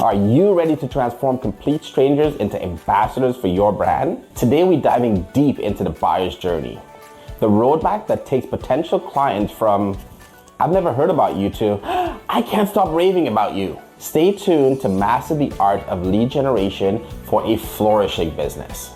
Are you ready to transform complete strangers into ambassadors for your brand? Today we're diving deep into the buyer's journey, the roadmap that takes potential clients from "I've never heard about you" to "I can't stop raving about you." Stay tuned to master the art of lead generation for a flourishing business.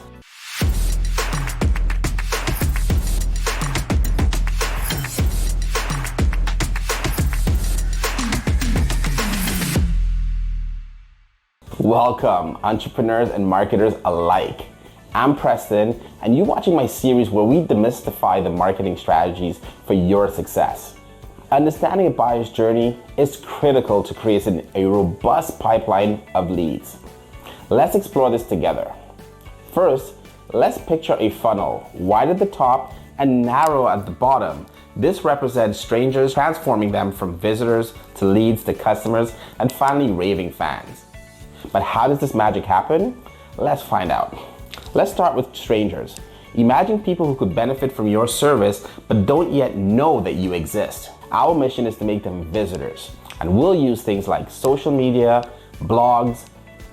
Welcome, entrepreneurs and marketers alike. I'm Preston, and you're watching my series where we demystify the marketing strategies for your success. Understanding a buyer's journey is critical to creating a robust pipeline of leads. Let's explore this together. First, let's picture a funnel, wide at the top and narrow at the bottom. This represents strangers, transforming them from visitors to leads to customers and finally raving fans. But how does this magic happen? Let's find out. Let's start with strangers. Imagine people who could benefit from your service but don't yet know that you exist. Our mission is to make them visitors, and we'll use things like social media, blogs,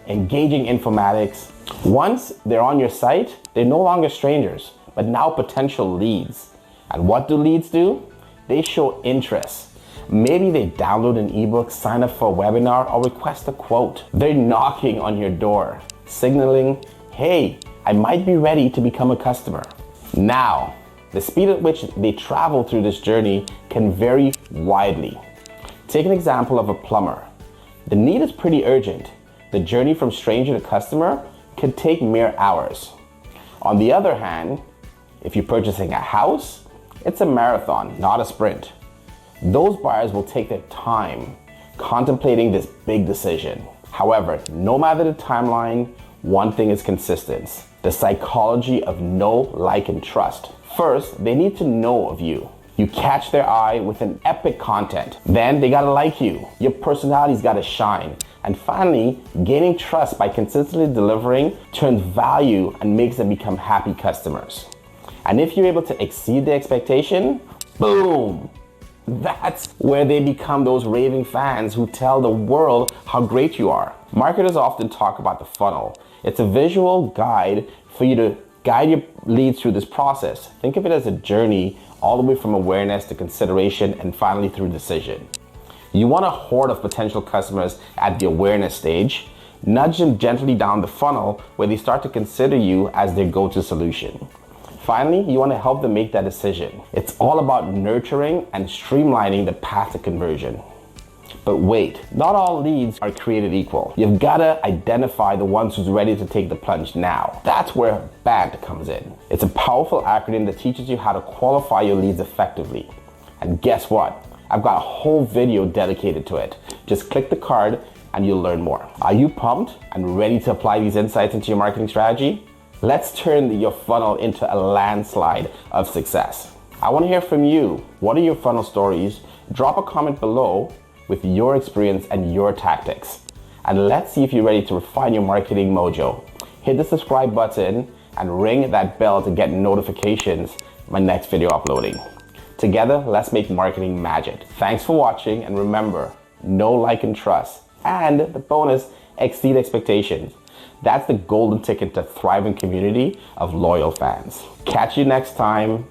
engaging informatics. Once they're on your site, they're no longer strangers, but now potential leads. And what do leads do? They show interest. Maybe they download an ebook, sign up for a webinar, or request a quote. They're knocking on your door, signaling, "Hey, I might be ready to become a customer." Now, the speed at which they travel through this journey can vary widely. Take an example of a plumber. The need is pretty urgent. The journey from stranger to customer could take mere hours. On the other hand, if you're purchasing a house, it's a marathon, not a sprint. Those buyers will take their time contemplating this big decision. However, no matter the timeline, one thing is consistent: the psychology of know, like, and trust. First, they need to know of you. You catch their eye with an epic content. Then they gotta like you. Your personality's gotta shine. And finally, gaining trust by consistently delivering turns value and makes them become happy customers. And if you're able to exceed the expectation, boom! That's where they become those raving fans who tell the world how great you are. Marketers often talk about the funnel. It's a visual guide for you to guide your leads through this process. Think of it as a journey all the way from awareness to consideration and finally through decision. You want a horde of potential customers at the awareness stage. Nudge them gently down the funnel where they start to consider you as their go-to solution. Finally, you want to help them make that decision. It's all about nurturing and streamlining the path to conversion. But wait, not all leads are created equal. You've got to identify the ones who's ready to take the plunge now. That's where BANT comes in. It's a powerful acronym that teaches you how to qualify your leads effectively. And guess what? I've got a whole video dedicated to it. Just click the card and you'll learn more. Are you pumped and ready to apply these insights into your marketing strategy? Let's turn your funnel into a landslide of success. I want to hear from you. What are your funnel stories? Drop a comment below with your experience and your tactics. And let's see if you're ready to refine your marketing mojo. Hit the subscribe button and ring that bell to get notifications of my next video uploading. Together, let's make marketing magic. Thanks for watching, and remember, know, like, and trust. And the bonus, exceed expectations. That's the golden ticket to a thriving community of loyal fans. Catch you next time.